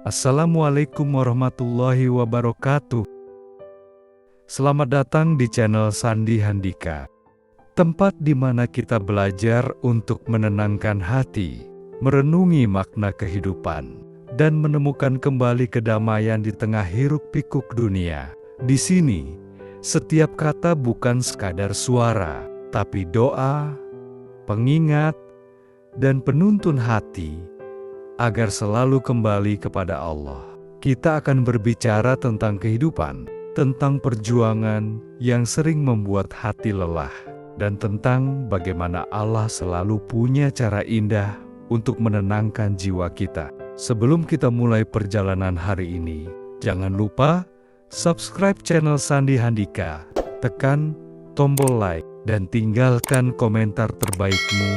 Assalamualaikum warahmatullahi wabarakatuh. Selamat datang di channel Sandi Handika, tempat di mana kita belajar untuk menenangkan hati, merenungi makna kehidupan, dan menemukan kembali kedamaian di tengah hiruk-pikuk dunia. Di sini, setiap kata bukan sekadar suara, tapi doa, pengingat, dan penuntun hati agar selalu kembali kepada Allah. Kita akan berbicara tentang kehidupan, tentang perjuangan yang sering membuat hati lelah, dan tentang bagaimana Allah selalu punya cara indah untuk menenangkan jiwa kita. Sebelum kita mulai perjalanan hari ini, jangan lupa subscribe channel Sandi Handika, tekan tombol like, dan tinggalkan komentar terbaikmu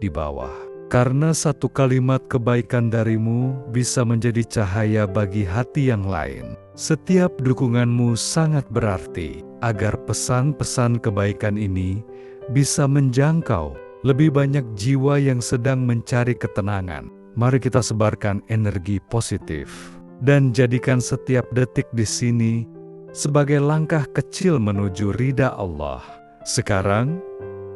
di bawah. Karena satu kalimat kebaikan darimu bisa menjadi cahaya bagi hati yang lain. Setiap dukunganmu sangat berarti agar pesan-pesan kebaikan ini bisa menjangkau lebih banyak jiwa yang sedang mencari ketenangan. Mari kita sebarkan energi positif dan jadikan setiap detik di sini sebagai langkah kecil menuju ridha Allah. Sekarang,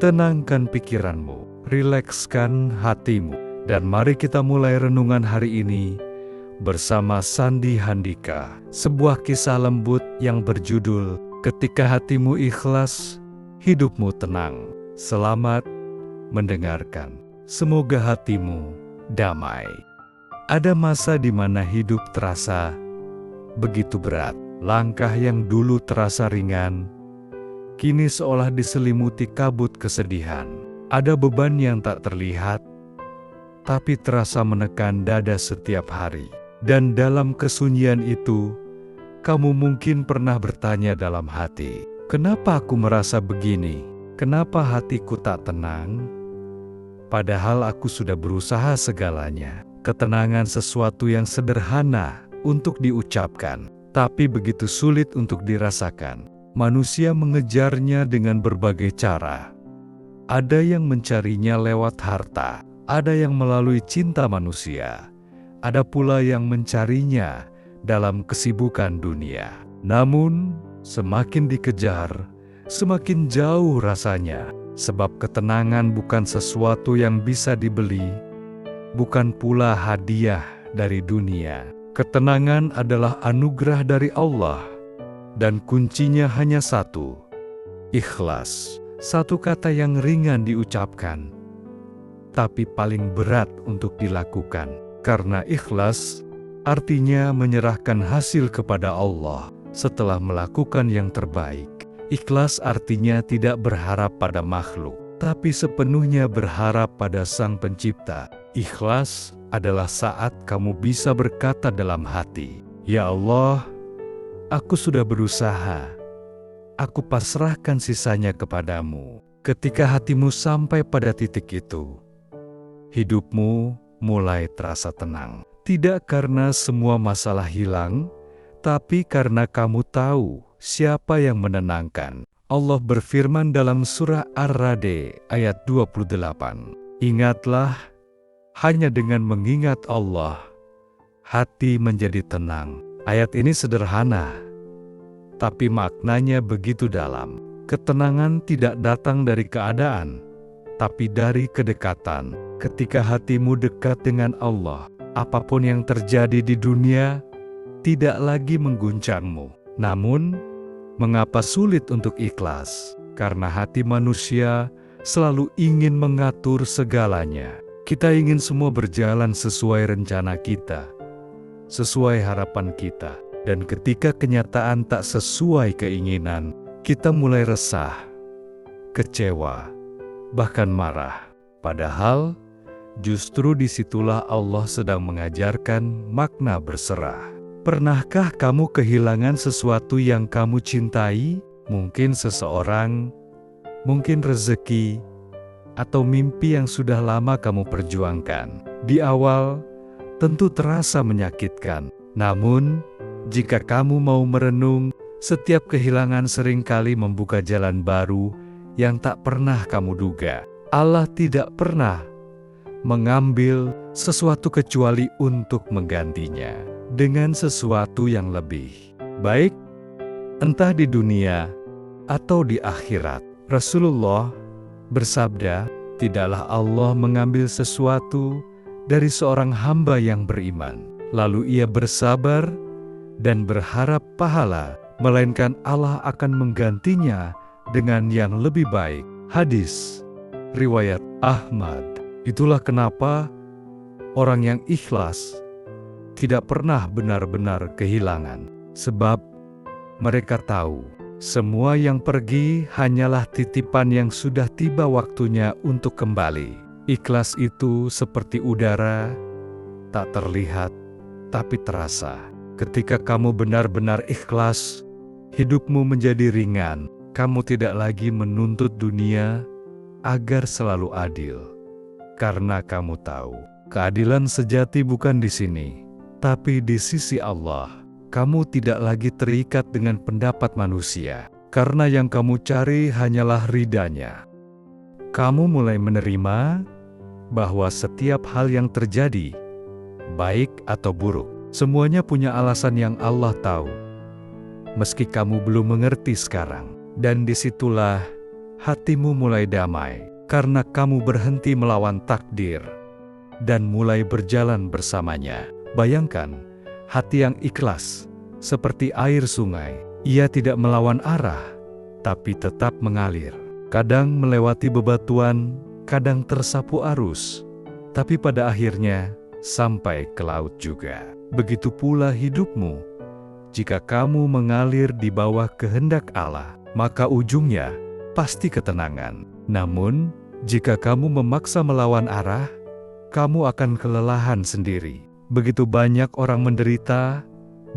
tenangkan pikiranmu, rilekskan hatimu, dan mari kita mulai renungan hari ini bersama Sandi Handika. Sebuah kisah lembut yang berjudul Ketika Hatimu Ikhlas, Hidupmu Tenang. Selamat mendengarkan. Semoga hatimu damai. Ada masa di mana hidup terasa begitu berat. Langkah yang dulu terasa ringan, kini seolah diselimuti kabut kesedihan. Ada beban yang tak terlihat, tapi terasa menekan dada setiap hari. Dan dalam kesunyian itu, kamu mungkin pernah bertanya dalam hati, kenapa aku merasa begini? Kenapa hatiku tak tenang? Padahal aku sudah berusaha segalanya. Ketenangan sesuatu yang sederhana untuk diucapkan, tapi begitu sulit untuk dirasakan. Manusia mengejarnya dengan berbagai cara. Ada yang mencarinya lewat harta, ada yang melalui cinta manusia, ada pula yang mencarinya dalam kesibukan dunia. Namun, semakin dikejar, semakin jauh rasanya, sebab ketenangan bukan sesuatu yang bisa dibeli, bukan pula hadiah dari dunia. Ketenangan adalah anugerah dari Allah, dan kuncinya hanya satu, ikhlas. Satu kata yang ringan diucapkan, tapi paling berat untuk dilakukan. Karena ikhlas artinya menyerahkan hasil kepada Allah setelah melakukan yang terbaik. Ikhlas artinya tidak berharap pada makhluk, tapi sepenuhnya berharap pada Sang Pencipta. Ikhlas adalah saat kamu bisa berkata dalam hati, "Ya Allah, aku sudah berusaha. Aku pasrahkan sisanya kepadamu." Ketika hatimu sampai pada titik itu, hidupmu mulai terasa tenang. Tidak karena semua masalah hilang, tapi karena kamu tahu siapa yang menenangkan. Allah berfirman dalam surah Ar-Ra'd ayat 28, "Ingatlah, hanya dengan mengingat Allah, hati menjadi tenang." Ayat ini sederhana, tapi maknanya begitu dalam. Ketenangan tidak datang dari keadaan, tapi dari kedekatan. Ketika hatimu dekat dengan Allah, apapun yang terjadi di dunia tidak lagi mengguncangmu. Namun, mengapa sulit untuk ikhlas? Karena hati manusia selalu ingin mengatur segalanya. Kita ingin semua berjalan sesuai rencana kita, sesuai harapan kita. Dan ketika kenyataan tak sesuai keinginan, kita mulai resah, kecewa, bahkan marah. Padahal, justru disitulah Allah sedang mengajarkan makna berserah. Pernahkah kamu kehilangan sesuatu yang kamu cintai? Mungkin seseorang, mungkin rezeki, atau mimpi yang sudah lama kamu perjuangkan. Di awal, tentu terasa menyakitkan. Namun, jika kamu mau merenung, setiap kehilangan seringkali membuka jalan baru yang tak pernah kamu duga. Allah tidak pernah mengambil sesuatu kecuali untuk menggantinya. dengan sesuatu yang lebih baik, entah di dunia atau di akhirat. Rasulullah bersabda, tidaklah Allah mengambil sesuatu dari seorang hamba yang beriman, lalu ia bersabar dan berharap pahala, melainkan Allah akan menggantinya dengan yang lebih baik. Hadis riwayat Ahmad. Itulah kenapa orang yang ikhlas tidak pernah benar-benar kehilangan, sebab mereka tahu semua yang pergi hanyalah titipan yang sudah tiba waktunya untuk kembali. Ikhlas itu seperti udara, tak terlihat tapi terasa. Ketika kamu benar-benar ikhlas, hidupmu menjadi ringan. Kamu tidak lagi menuntut dunia agar selalu adil, karena kamu tahu keadilan sejati bukan di sini, tapi di sisi Allah. Kamu tidak lagi terikat dengan pendapat manusia, karena yang kamu cari hanyalah ridanya. Kamu mulai menerima bahwa setiap hal yang terjadi, baik atau buruk, semuanya punya alasan yang Allah tahu, meski kamu belum mengerti sekarang. Dan disitulah hatimu mulai damai, karena kamu berhenti melawan takdir dan mulai berjalan bersamanya. Bayangkan, hati yang ikhlas seperti air sungai. Ia tidak melawan arah, tapi tetap mengalir. Kadang melewati bebatuan, kadang tersapu arus, tapi pada akhirnya sampai ke laut juga. Begitu pula hidupmu. Jika kamu mengalir di bawah kehendak Allah, maka ujungnya pasti ketenangan. Namun, jika kamu memaksa melawan arah, kamu akan kelelahan sendiri. Begitu banyak orang menderita,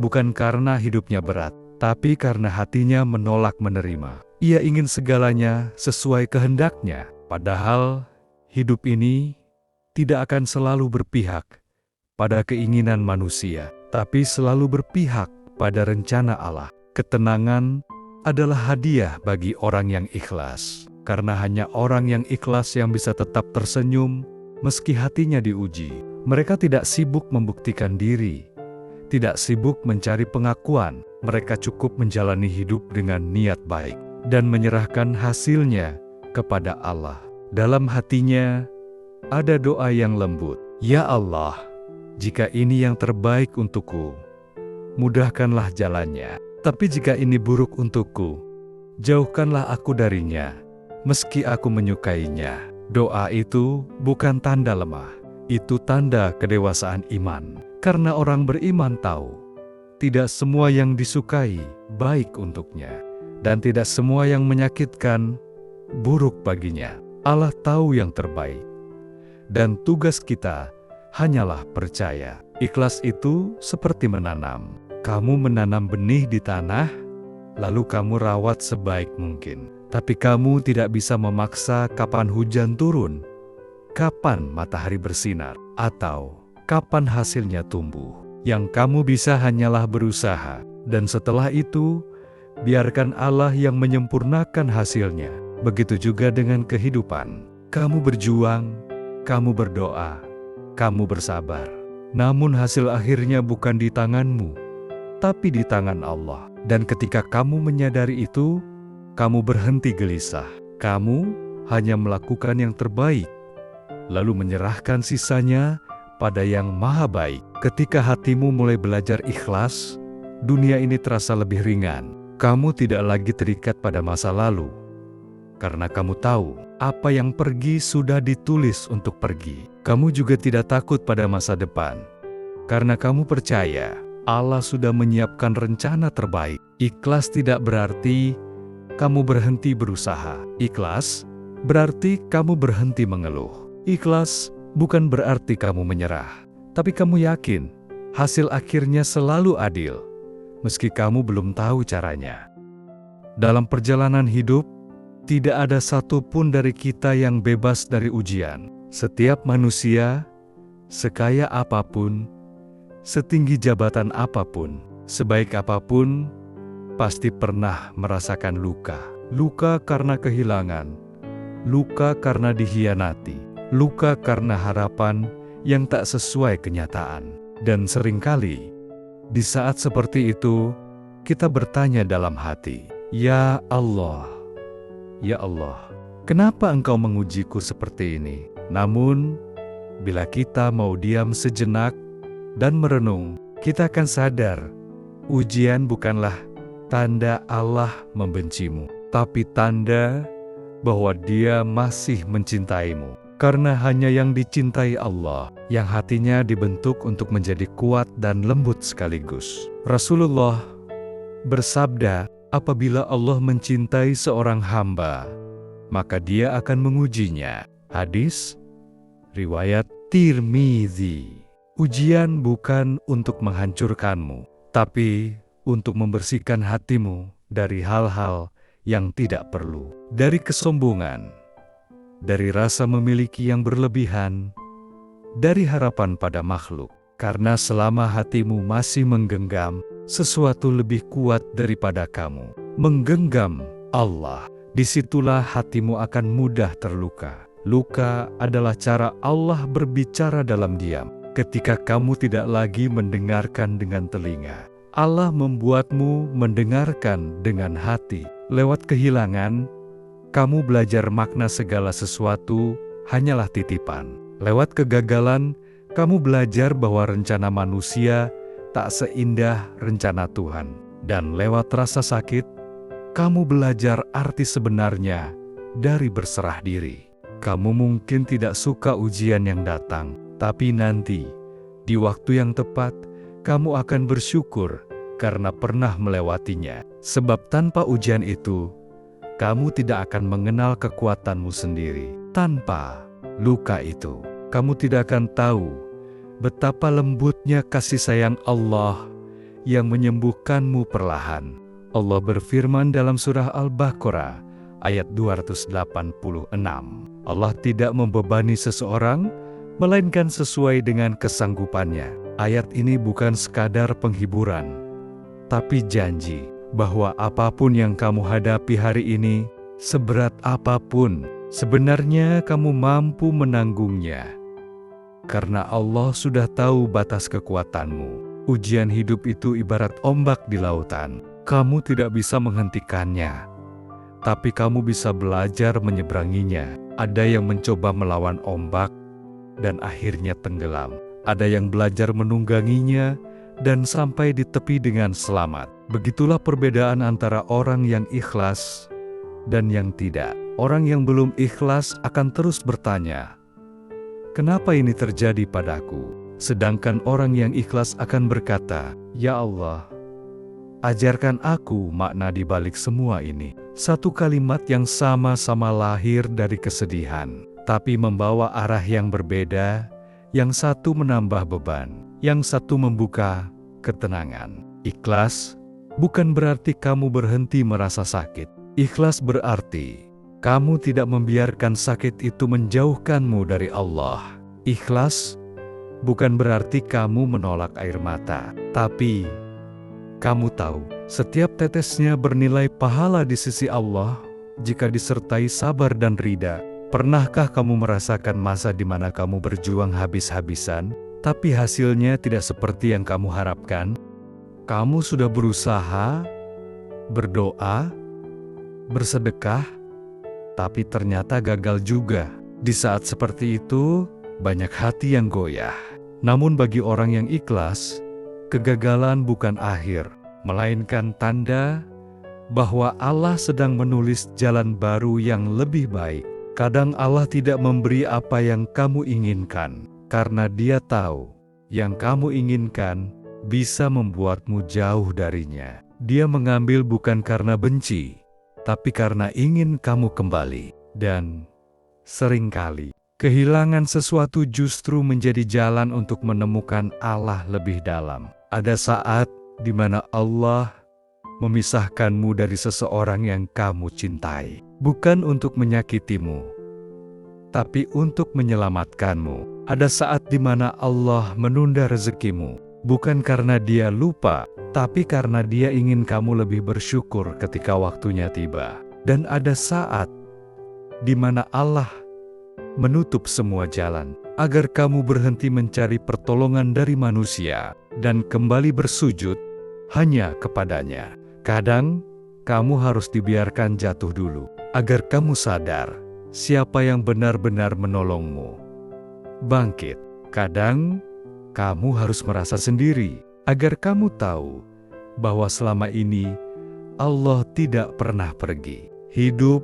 bukan karena hidupnya berat, tapi karena hatinya menolak menerima. Ia ingin segalanya sesuai kehendaknya, padahal hidup ini tidak akan selalu berpihak pada keinginan manusia, tapi selalu berpihak pada rencana Allah. Ketenangan adalah hadiah bagi orang yang ikhlas, karena hanya orang yang ikhlas yang bisa tetap tersenyum meski hatinya diuji. Mereka tidak sibuk membuktikan diri, tidak sibuk mencari pengakuan. Mereka cukup menjalani hidup dengan niat baik dan menyerahkan hasilnya kepada Allah. Dalam hatinya ada doa yang lembut, "Ya Allah, jika ini yang terbaik untukku, mudahkanlah jalannya. Tapi jika ini buruk untukku, jauhkanlah aku darinya, meski aku menyukainya." Doa itu bukan tanda lemah, itu tanda kedewasaan iman. Karena orang beriman tahu, tidak semua yang disukai baik untuknya, dan tidak semua yang menyakitkan buruk baginya. Allah tahu yang terbaik, dan tugas kita hanyalah percaya. Ikhlas itu seperti menanam. Kamu menanam benih di tanah, lalu kamu rawat sebaik mungkin. Tapi kamu tidak bisa memaksa kapan hujan turun, kapan matahari bersinar, atau kapan hasilnya tumbuh. Yang kamu bisa hanyalah berusaha, dan setelah itu, biarkan Allah yang menyempurnakan hasilnya. Begitu juga dengan kehidupan. Kamu berjuang, kamu berdoa, kamu bersabar. Namun hasil akhirnya bukan di tanganmu, tapi di tangan Allah. Dan ketika kamu menyadari itu, kamu berhenti gelisah. Kamu hanya melakukan yang terbaik, lalu menyerahkan sisanya pada yang maha baik. Ketika hatimu mulai belajar ikhlas, dunia ini terasa lebih ringan. Kamu tidak lagi terikat pada masa lalu, karena kamu tahu apa yang pergi sudah ditulis untuk pergi. Kamu juga tidak takut pada masa depan, karena kamu percaya Allah sudah menyiapkan rencana terbaik. Ikhlas tidak berarti kamu berhenti berusaha. Ikhlas berarti kamu berhenti mengeluh. Ikhlas bukan berarti kamu menyerah, tapi kamu yakin hasil akhirnya selalu adil, meski kamu belum tahu caranya. Dalam perjalanan hidup, tidak ada satupun dari kita yang bebas dari ujian. Setiap manusia, sekaya apapun, setinggi jabatan apapun, sebaik apapun, pasti pernah merasakan luka. Luka karena kehilangan, luka karena dikhianati, luka karena harapan yang tak sesuai kenyataan. Dan seringkali, Di saat seperti itu, kita bertanya dalam hati, Ya Allah, kenapa Engkau mengujiku seperti ini? Namun, bila kita mau diam sejenak dan merenung, kita akan sadar, ujian bukanlah tanda Allah membencimu, tapi tanda bahwa Dia masih mencintaimu. Karena hanya yang dicintai Allah, yang hatinya dibentuk untuk menjadi kuat dan lembut sekaligus. Rasulullah bersabda, apabila Allah mencintai seorang hamba, maka Dia akan mengujinya. Hadis riwayat Tirmizi. Ujian bukan untuk menghancurkanmu, tapi untuk membersihkan hatimu dari hal-hal yang tidak perlu, dari kesombongan, dari rasa memiliki yang berlebihan, dari harapan pada makhluk. Karena selama hatimu masih menggenggam sesuatu lebih kuat daripada kamu, menggenggam Allah, disitulah hatimu akan mudah terluka. Luka adalah cara Allah berbicara dalam diam. Ketika kamu tidak lagi mendengarkan dengan telinga, Allah membuatmu mendengarkan dengan hati. Lewat kehilangan, kamu belajar makna segala sesuatu hanyalah titipan. Lewat kegagalan, kamu belajar bahwa rencana manusia tak seindah rencana Tuhan. Dan lewat rasa sakit, kamu belajar arti sebenarnya dari berserah diri. Kamu mungkin tidak suka ujian yang datang, tapi nanti, di waktu yang tepat, kamu akan bersyukur karena pernah melewatinya. Sebab tanpa ujian itu, kamu tidak akan mengenal kekuatanmu sendiri. Tanpa luka itu, kamu tidak akan tahu betapa lembutnya kasih sayang Allah yang menyembuhkanmu perlahan. Allah berfirman dalam surah Al-Baqarah ayat 286. Allah tidak membebani seseorang, melainkan sesuai dengan kesanggupannya. Ayat ini bukan sekadar penghiburan, tapi janji bahwa apapun yang kamu hadapi hari ini, seberat apapun, sebenarnya kamu mampu menanggungnya. Karena Allah sudah tahu batas kekuatanmu. Ujian hidup itu ibarat ombak di lautan. Kamu tidak bisa menghentikannya, tapi kamu bisa belajar menyeberanginya. Ada yang mencoba melawan ombak dan akhirnya tenggelam. Ada yang belajar menungganginya dan sampai di tepi dengan selamat. Begitulah perbedaan antara orang yang ikhlas dan yang tidak. Orang yang belum ikhlas akan terus bertanya, "Kenapa ini terjadi padaku?" Sedangkan orang yang ikhlas akan berkata, "Ya Allah, ajarkan aku makna di balik semua ini." Satu kalimat yang sama-sama lahir dari kesedihan, tapi membawa arah yang berbeda. Yang satu menambah beban, yang satu membuka ketenangan. Ikhlas bukan berarti kamu berhenti merasa sakit. Ikhlas berarti kamu tidak membiarkan sakit itu menjauhkanmu dari Allah. Ikhlas bukan berarti kamu menolak air mata, tapi kamu tahu, setiap tetesnya bernilai pahala di sisi Allah jika disertai sabar dan ridha. Pernahkah kamu merasakan masa di mana kamu berjuang habis-habisan, tapi hasilnya tidak seperti yang kamu harapkan? Kamu sudah berusaha, berdoa, bersedekah, tapi ternyata gagal juga. Di saat seperti itu, banyak hati yang goyah. Namun bagi orang yang ikhlas, kegagalan bukan akhir, melainkan tanda bahwa Allah sedang menulis jalan baru yang lebih baik. Kadang Allah tidak memberi apa yang kamu inginkan, karena Dia tahu yang kamu inginkan bisa membuatmu jauh darinya. Dia mengambil bukan karena benci, tapi karena ingin kamu kembali. Dan seringkali, kehilangan sesuatu justru menjadi jalan untuk menemukan Allah lebih dalam. Ada saat di mana Allah memisahkanmu dari seseorang yang kamu cintai, bukan untuk menyakitimu, tapi untuk menyelamatkanmu. Ada saat di mana Allah menunda rezekimu, bukan karena Dia lupa, tapi karena Dia ingin kamu lebih bersyukur ketika waktunya tiba. Dan ada saat di mana Allah menutup semua jalan, agar kamu berhenti mencari pertolongan dari manusia dan kembali bersujud hanya kepadanya. Kadang, kamu harus dibiarkan jatuh dulu, agar kamu sadar siapa yang benar-benar menolongmu. Bangkit. Kadang, kamu harus merasa sendiri, agar kamu tahu bahwa selama ini Allah tidak pernah pergi. Hidup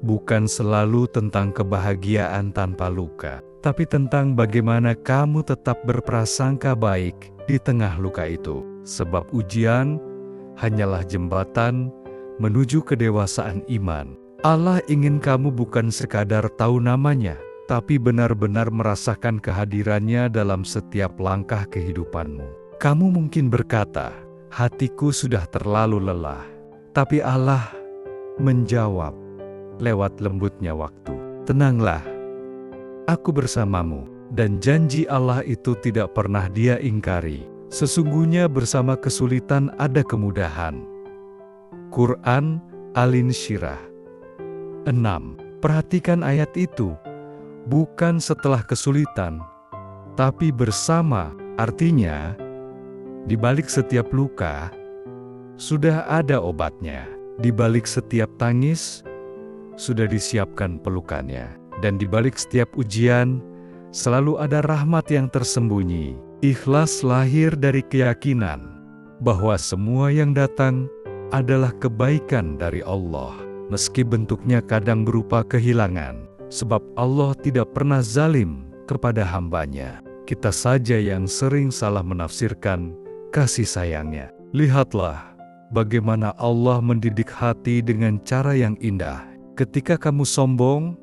bukan selalu tentang kebahagiaan tanpa luka, tapi tentang bagaimana kamu tetap berprasangka baik di tengah luka itu. Sebab ujian hanyalah jembatan menuju kedewasaan iman. Allah ingin kamu bukan sekadar tahu namanya, tapi benar-benar merasakan kehadirannya dalam setiap langkah kehidupanmu. Kamu mungkin berkata, hatiku sudah terlalu lelah. Tapi Allah menjawab lewat lembutnya waktu. Tenanglah, aku bersamamu. Dan janji Allah itu tidak pernah Dia ingkari. Sesungguhnya bersama kesulitan ada kemudahan. Quran Al-Insyirah 6. Perhatikan ayat itu. Bukan setelah kesulitan, tapi bersama. Artinya, di balik setiap luka, sudah ada obatnya. Di balik setiap tangis, sudah disiapkan pelukannya. Dan di balik setiap ujian, selalu ada rahmat yang tersembunyi. Ikhlas lahir dari keyakinan bahwa semua yang datang adalah kebaikan dari Allah. Meski bentuknya kadang berupa kehilangan, sebab Allah tidak pernah zalim kepada hamba-Nya. Kita saja yang sering salah menafsirkan kasih sayangnya. Lihatlah bagaimana Allah mendidik hati dengan cara yang indah. Ketika kamu sombong,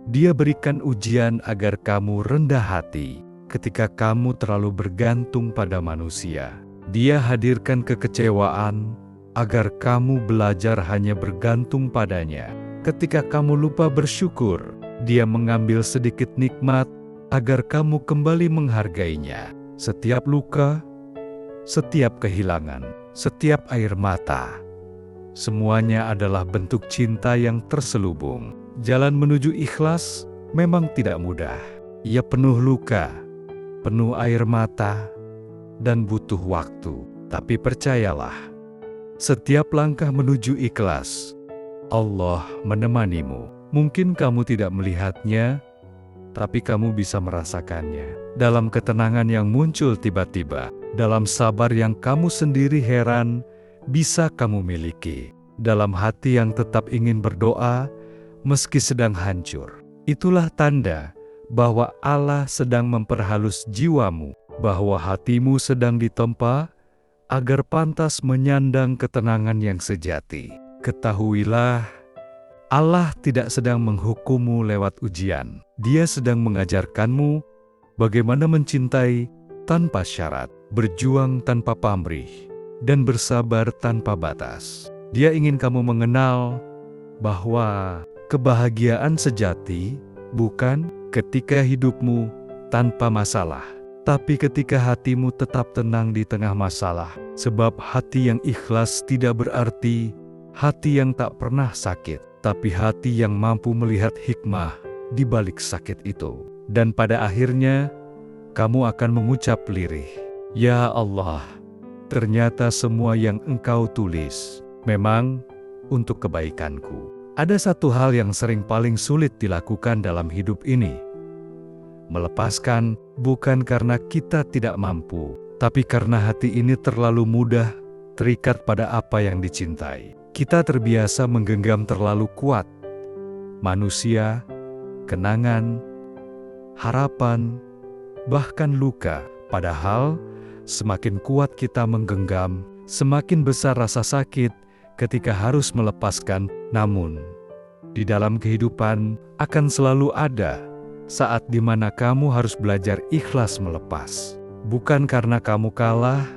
Dia berikan ujian agar kamu rendah hati. Ketika kamu terlalu bergantung pada manusia, Dia hadirkan kekecewaan agar kamu belajar hanya bergantung padanya. Ketika kamu lupa bersyukur, Dia mengambil sedikit nikmat agar kamu kembali menghargainya. Setiap luka, setiap kehilangan, setiap air mata, semuanya adalah bentuk cinta yang terselubung. Jalan menuju ikhlas memang tidak mudah. Ia penuh luka, penuh air mata, dan butuh waktu. Tapi percayalah, setiap langkah menuju ikhlas, Allah menemanimu. Mungkin kamu tidak melihatnya, tapi kamu bisa merasakannya. Dalam ketenangan yang muncul tiba-tiba, dalam sabar yang kamu sendiri heran bisa kamu miliki, dalam hati yang tetap ingin berdoa meski sedang hancur. Itulah tanda bahwa Allah sedang memperhalus jiwamu, bahwa hatimu sedang ditempa agar pantas menyandang ketenangan yang sejati. Ketahuilah, Allah tidak sedang menghukummu lewat ujian. Dia sedang mengajarkanmu bagaimana mencintai tanpa syarat, berjuang tanpa pamrih, dan bersabar tanpa batas. Dia ingin kamu mengenal bahwa kebahagiaan sejati bukan ketika hidupmu tanpa masalah, tapi ketika hatimu tetap tenang di tengah masalah. Sebab hati yang ikhlas tidak berarti hati yang tak pernah sakit, tapi hati yang mampu melihat hikmah di balik sakit itu. Dan pada akhirnya, kamu akan mengucap lirih, "Ya Allah, ternyata semua yang Engkau tulis memang untuk kebaikanku." Ada satu hal yang sering paling sulit dilakukan dalam hidup ini. Melepaskan bukan karena kita tidak mampu, tapi karena hati ini terlalu mudah terikat pada apa yang dicintai. Kita terbiasa menggenggam terlalu kuat manusia, kenangan, harapan, bahkan luka. Padahal semakin kuat kita menggenggam, semakin besar rasa sakit ketika harus melepaskan. Namun, di dalam kehidupan akan selalu ada saat di mana kamu harus belajar ikhlas melepas. Bukan karena kamu kalah,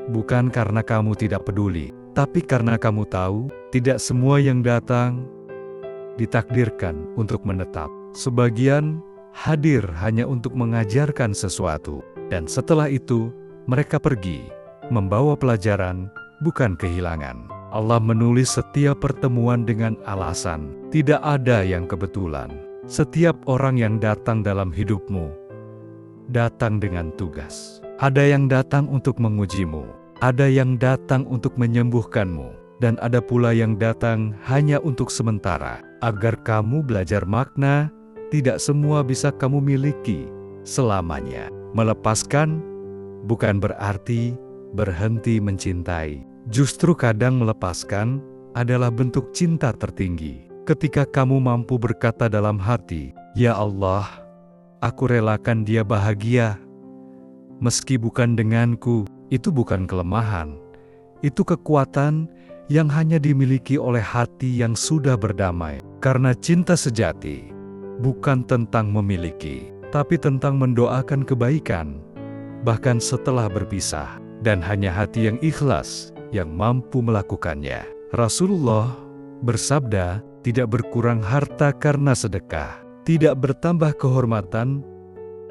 bukan karena kamu tidak peduli, tapi karena kamu tahu tidak semua yang datang ditakdirkan untuk menetap. Sebagian hadir hanya untuk mengajarkan sesuatu, dan setelah itu mereka pergi membawa pelajaran, bukan kehilangan. Allah menulis setiap pertemuan dengan alasan. Tidak ada yang kebetulan. Setiap orang yang datang dalam hidupmu, datang dengan tugas. Ada yang datang untuk mengujimu, ada yang datang untuk menyembuhkanmu, dan ada pula yang datang hanya untuk sementara, agar kamu belajar makna. Tidak semua bisa kamu miliki selamanya. Melepaskan bukan berarti berhenti mencintai. Justru kadang melepaskan adalah bentuk cinta tertinggi. Ketika kamu mampu berkata dalam hati, "Ya Allah, aku relakan dia bahagia, meski bukan denganku," itu bukan kelemahan. Itu kekuatan yang hanya dimiliki oleh hati yang sudah berdamai. Karena cinta sejati bukan tentang memiliki, tapi tentang mendoakan kebaikan, bahkan setelah berpisah. Dan hanya hati yang ikhlas yang mampu melakukannya. Rasulullah bersabda, "Tidak berkurang harta karena sedekah, tidak bertambah kehormatan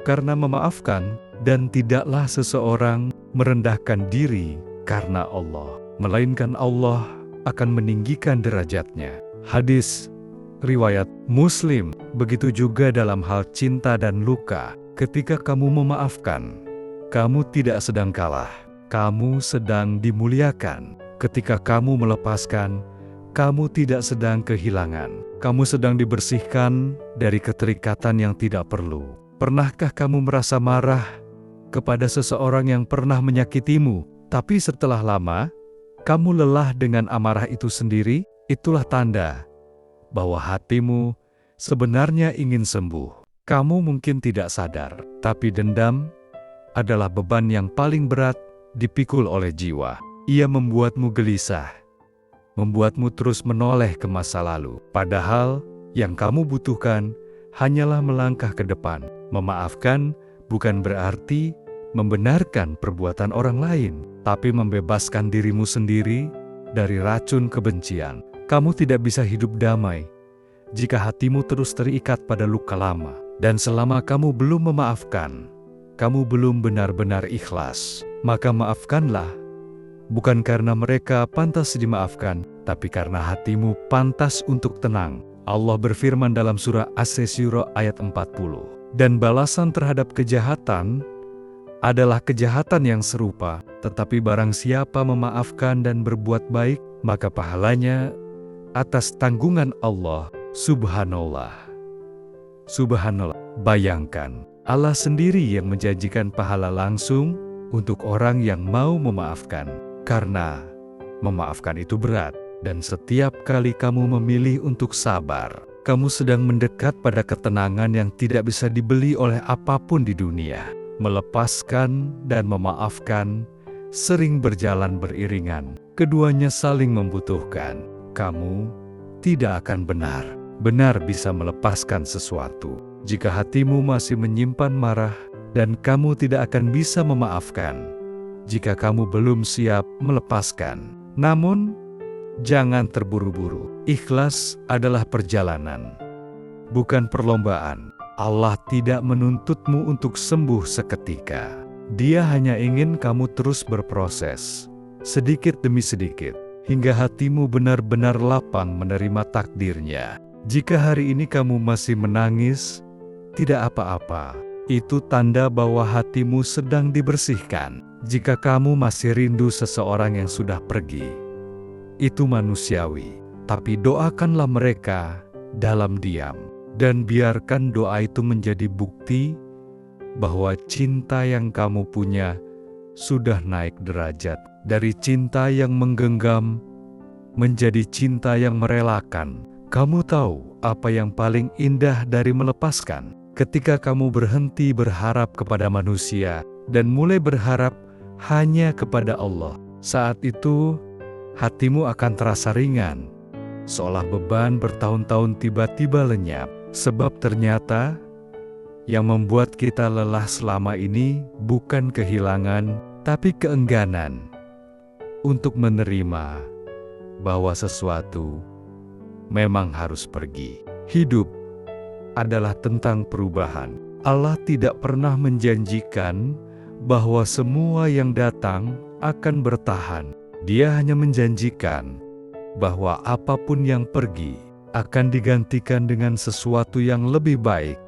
karena memaafkan, dan tidaklah seseorang merendahkan diri karena Allah, melainkan Allah akan meninggikan derajatnya." Hadis riwayat Muslim. Begitu juga dalam hal cinta dan luka. Ketika kamu memaafkan, kamu tidak sedang kalah, kamu sedang dimuliakan. Ketika kamu melepaskan, kamu tidak sedang kehilangan, kamu sedang dibersihkan dari keterikatan yang tidak perlu. Pernahkah kamu merasa marah kepada seseorang yang pernah menyakitimu, tapi setelah lama, kamu lelah dengan amarah itu sendiri? Itulah tanda bahwa hatimu sebenarnya ingin sembuh. Kamu mungkin tidak sadar, tapi dendam adalah beban yang paling berat dipikul oleh jiwa. Ia membuatmu gelisah, membuatmu terus menoleh ke masa lalu. Padahal yang kamu butuhkan hanyalah melangkah ke depan. Memaafkan bukan berarti membenarkan perbuatan orang lain, tapi membebaskan dirimu sendiri dari racun kebencian. Kamu tidak bisa hidup damai jika hatimu terus terikat pada luka lama. Dan selama kamu belum memaafkan, kamu belum benar-benar ikhlas. Maka maafkanlah, bukan karena mereka pantas dimaafkan, tapi karena hatimu pantas untuk tenang. Allah berfirman dalam surah As-Syura ayat 40. Dan balasan terhadap kejahatan adalah kejahatan yang serupa, tetapi barang siapa memaafkan dan berbuat baik, maka pahalanya atas tanggungan Allah. Subhanallah. Subhanallah. Bayangkan, Allah sendiri yang menjanjikan pahala langsung untuk orang yang mau memaafkan. Karena memaafkan itu berat, dan setiap kali kamu memilih untuk sabar, kamu sedang mendekat pada ketenangan yang tidak bisa dibeli oleh apapun di dunia. Melepaskan dan memaafkan sering berjalan beriringan. Keduanya saling membutuhkan. Kamu tidak akan benar bisa melepaskan sesuatu jika hatimu masih menyimpan marah, dan kamu tidak akan bisa memaafkan jika kamu belum siap melepaskan. Namun, jangan terburu-buru. Ikhlas adalah perjalanan, bukan perlombaan. Allah tidak menuntutmu untuk sembuh seketika. Dia hanya ingin kamu terus berproses, sedikit demi sedikit, hingga hatimu benar-benar lapang menerima takdirnya. Jika hari ini kamu masih menangis, tidak apa-apa. Itu tanda bahwa hatimu sedang dibersihkan. Jika kamu masih rindu seseorang yang sudah pergi, itu manusiawi. Tapi doakanlah mereka dalam diam. Dan biarkan doa itu menjadi bukti bahwa cinta yang kamu punya sudah naik derajat. Dari cinta yang menggenggam menjadi cinta yang merelakan. Kamu tahu apa yang paling indah dari melepaskan? Ketika kamu berhenti berharap kepada manusia dan mulai berharap hanya kepada Allah. Saat itu, hatimu akan terasa ringan, seolah beban bertahun-tahun tiba-tiba lenyap. Sebab ternyata yang membuat kita lelah selama ini bukan kehilangan, tapi keengganan untuk menerima bahwa sesuatu memang harus pergi. Hidup adalah tentang perubahan. Allah tidak pernah menjanjikan bahwa semua yang datang akan bertahan. Dia hanya menjanjikan bahwa apapun yang pergi akan digantikan dengan sesuatu yang lebih baik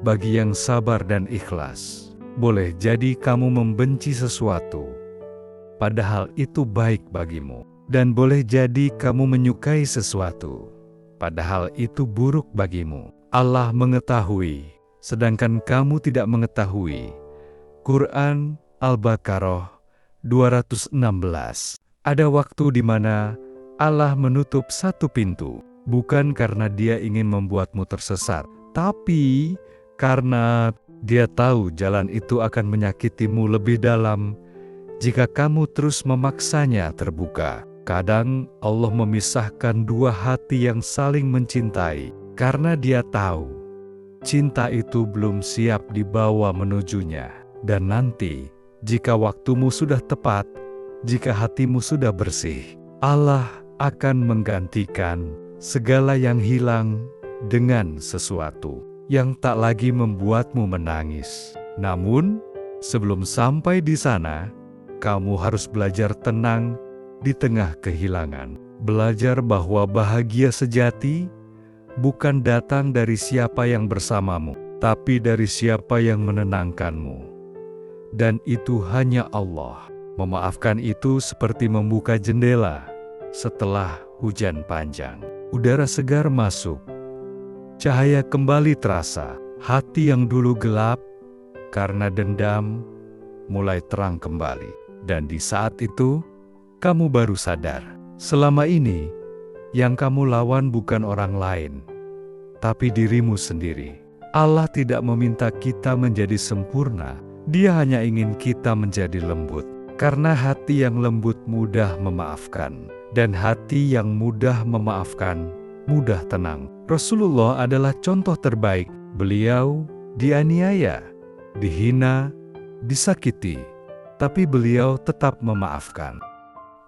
bagi yang sabar dan ikhlas. Boleh jadi kamu membenci sesuatu, padahal itu baik bagimu. Dan boleh jadi kamu menyukai sesuatu, padahal itu buruk bagimu. Allah mengetahui, sedangkan kamu tidak mengetahui. Quran Al-Baqarah 216. Ada waktu di mana Allah menutup satu pintu, bukan karena Dia ingin membuatmu tersesat, tapi karena Dia tahu jalan itu akan menyakitimu lebih dalam jika kamu terus memaksanya terbuka. Kadang Allah memisahkan dua hati yang saling mencintai karena Dia tahu cinta itu belum siap dibawa menujunya. Dan nanti, jika waktumu sudah tepat, jika hatimu sudah bersih, Allah akan menggantikan segala yang hilang dengan sesuatu yang tak lagi membuatmu menangis. Namun, sebelum sampai di sana, kamu harus belajar tenang di tengah kehilangan. Belajar bahwa bahagia sejati bukan datang dari siapa yang bersamamu, tapi dari siapa yang menenangkanmu. Dan itu hanya Allah. Memaafkan itu seperti membuka jendela setelah hujan panjang. Udara segar masuk, cahaya kembali terasa. Hati yang dulu gelap karena dendam mulai terang kembali. Dan di saat itu, kamu baru sadar, selama ini yang kamu lawan bukan orang lain, tapi dirimu sendiri. Allah tidak meminta kita menjadi sempurna, Dia hanya ingin kita menjadi lembut. Karena hati yang lembut mudah memaafkan, dan hati yang mudah memaafkan mudah tenang. Rasulullah adalah contoh terbaik. Beliau dianiaya, dihina, disakiti, tapi beliau tetap memaafkan.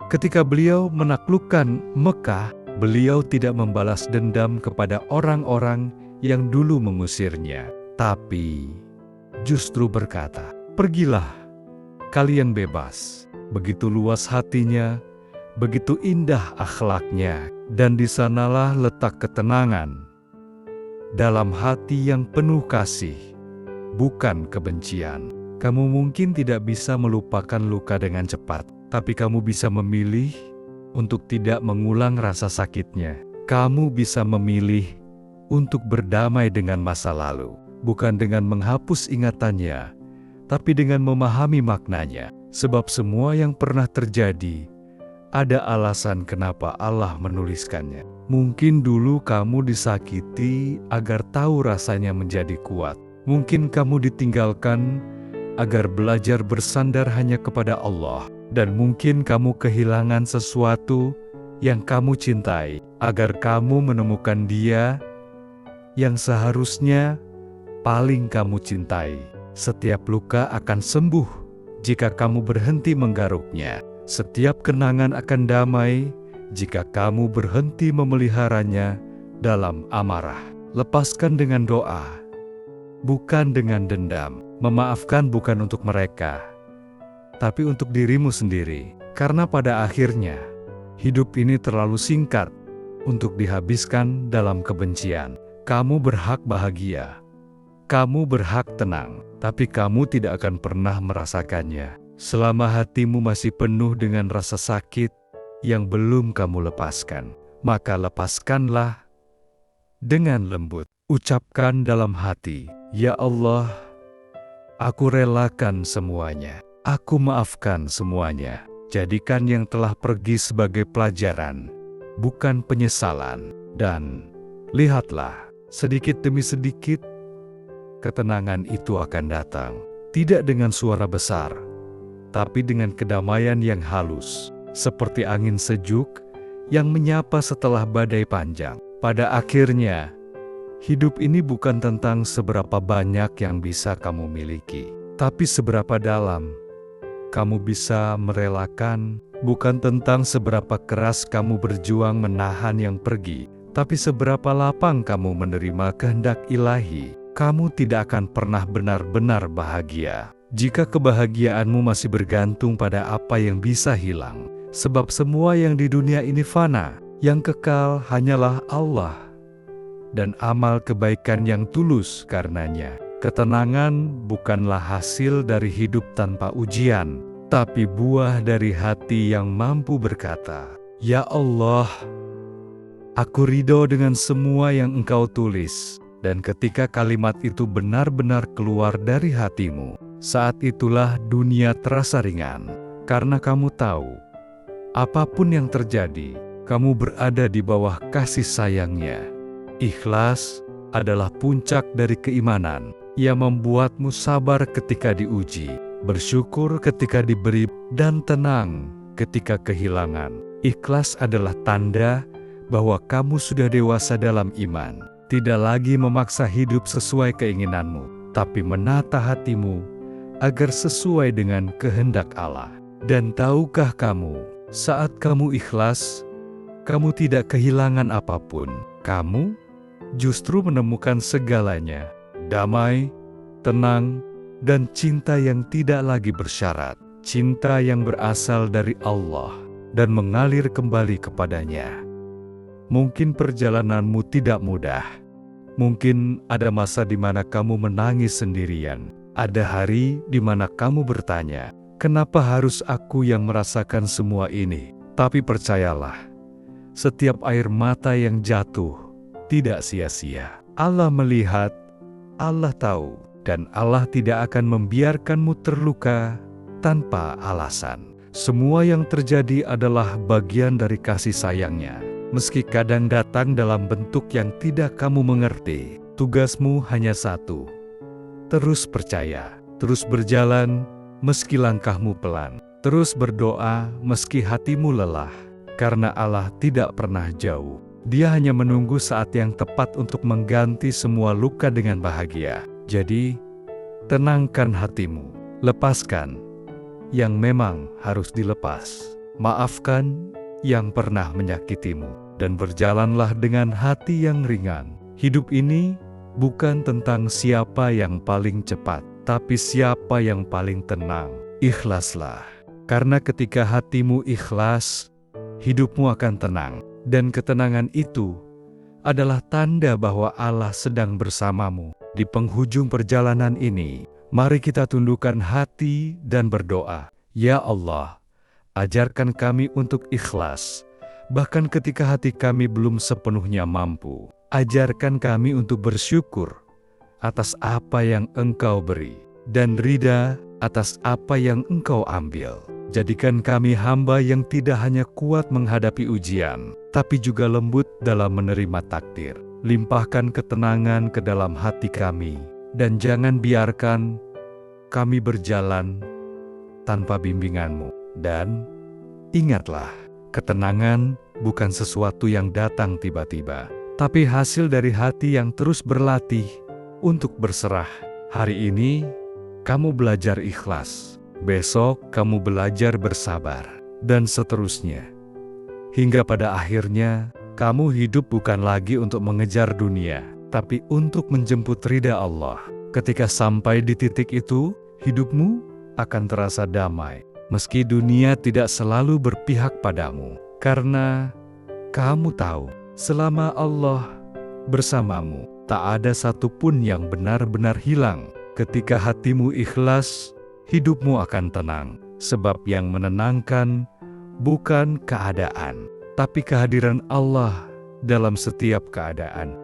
Ketika beliau menaklukkan Mekah, beliau tidak membalas dendam kepada orang-orang yang dulu mengusirnya, tapi justru berkata, "Pergilah, kalian bebas." Begitu luas hatinya, begitu indah akhlaknya, dan di sanalah letak ketenangan. Dalam hati yang penuh kasih, bukan kebencian. Kamu mungkin tidak bisa melupakan luka dengan cepat, tapi kamu bisa memilih untuk tidak mengulang rasa sakitnya. Kamu bisa memilih untuk berdamai dengan masa lalu, bukan dengan menghapus ingatannya, tapi dengan memahami maknanya. Sebab semua yang pernah terjadi, ada alasan kenapa Allah menuliskannya. Mungkin dulu kamu disakiti agar tahu rasanya menjadi kuat. Mungkin kamu ditinggalkan agar belajar bersandar hanya kepada Allah. Dan mungkin kamu kehilangan sesuatu yang kamu cintai, agar kamu menemukan Dia yang seharusnya paling kamu cintai. Setiap luka akan sembuh jika kamu berhenti menggaruknya. Setiap kenangan akan damai jika kamu berhenti memeliharanya dalam amarah. Lepaskan dengan doa, bukan dengan dendam. Memaafkan bukan untuk mereka, tapi untuk dirimu sendiri. Karena pada akhirnya, hidup ini terlalu singkat untuk dihabiskan dalam kebencian. Kamu berhak bahagia, kamu berhak tenang, tapi kamu tidak akan pernah merasakannya selama hatimu masih penuh dengan rasa sakit yang belum kamu lepaskan. Maka lepaskanlah dengan lembut. Ucapkan dalam hati, "Ya Allah, aku relakan semuanya. Aku maafkan semuanya." Jadikan yang telah pergi sebagai pelajaran, bukan penyesalan. Dan lihatlah, sedikit demi sedikit, ketenangan itu akan datang. Tidak dengan suara besar, tapi dengan kedamaian yang halus, seperti angin sejuk yang menyapa setelah badai panjang. Pada akhirnya, hidup ini bukan tentang seberapa banyak yang bisa kamu miliki, tapi seberapa dalam kamu bisa merelakan. Bukan tentang seberapa keras kamu berjuang menahan yang pergi, tapi seberapa lapang kamu menerima kehendak ilahi. Kamu tidak akan pernah benar-benar bahagia jika kebahagiaanmu masih bergantung pada apa yang bisa hilang. Sebab semua yang di dunia ini fana, yang kekal hanyalah Allah. dan amal kebaikan yang tulus karenanya. Ketenangan bukanlah hasil dari hidup tanpa ujian, tapi buah dari hati yang mampu berkata, "Ya Allah, aku ridho dengan semua yang Engkau tulis." Dan ketika kalimat itu benar-benar keluar dari hatimu, saat itulah dunia terasa ringan. Karena kamu tahu, apapun yang terjadi, kamu berada di bawah kasih sayangnya. Ikhlas adalah puncak dari keimanan yang membuatmu sabar ketika diuji, bersyukur ketika diberi, dan tenang ketika kehilangan. Ikhlas adalah tanda bahwa kamu sudah dewasa dalam iman. Tidak lagi memaksa hidup sesuai keinginanmu, tapi menata hatimu agar sesuai dengan kehendak Allah. Dan tahukah kamu, saat kamu ikhlas, kamu tidak kehilangan apapun. Kamu justru menemukan segalanya, damai, tenang, dan cinta yang tidak lagi bersyarat. Cinta yang berasal dari Allah dan mengalir kembali kepadanya. Mungkin perjalananmu tidak mudah. Mungkin ada masa di mana kamu menangis sendirian. Ada hari di mana kamu bertanya, "Kenapa harus aku yang merasakan semua ini?" Tapi percayalah, setiap air mata yang jatuh tidak sia-sia. Allah melihat, Allah tahu, dan Allah tidak akan membiarkanmu terluka tanpa alasan. Semua yang terjadi adalah bagian dari kasih sayangnya. Meski kadang datang dalam bentuk yang tidak kamu mengerti, tugasmu hanya satu: terus percaya, terus berjalan meski langkahmu pelan, terus berdoa meski hatimu lelah, karena Allah tidak pernah jauh. Dia hanya menunggu saat yang tepat untuk mengganti semua luka dengan bahagia. Jadi, tenangkan hatimu, lepaskan yang memang harus dilepas, maafkan yang pernah menyakitimu, dan berjalanlah dengan hati yang ringan. Hidup ini bukan tentang siapa yang paling cepat, tapi siapa yang paling tenang. Ikhlaslah, karena ketika hatimu ikhlas, hidupmu akan tenang. Dan ketenangan itu adalah tanda bahwa Allah sedang bersamamu. Di penghujung perjalanan ini, mari kita tundukkan hati dan berdoa. Ya Allah, ajarkan kami untuk ikhlas, bahkan ketika hati kami belum sepenuhnya mampu. Ajarkan kami untuk bersyukur atas apa yang Engkau beri, dan ridha atas apa yang Engkau ambil. Jadikan kami hamba yang tidak hanya kuat menghadapi ujian, tapi juga lembut dalam menerima takdir. Limpahkan ketenangan ke dalam hati kami, dan jangan biarkan kami berjalan tanpa bimbingan-Mu. Dan ingatlah, ketenangan bukan sesuatu yang datang tiba-tiba, tapi hasil dari hati yang terus berlatih untuk berserah. Hari ini, kamu belajar ikhlas. Besok, kamu belajar bersabar. Dan seterusnya. Hingga pada akhirnya, kamu hidup bukan lagi untuk mengejar dunia, tapi untuk menjemput ridha Allah. Ketika sampai di titik itu, hidupmu akan terasa damai, meski dunia tidak selalu berpihak padamu. Karena kamu tahu, selama Allah bersamamu, tak ada satupun yang benar-benar hilang. Ketika hatimu ikhlas, hidupmu akan tenang. Sebab yang menenangkan bukan keadaan, tapi kehadiran Allah dalam setiap keadaan.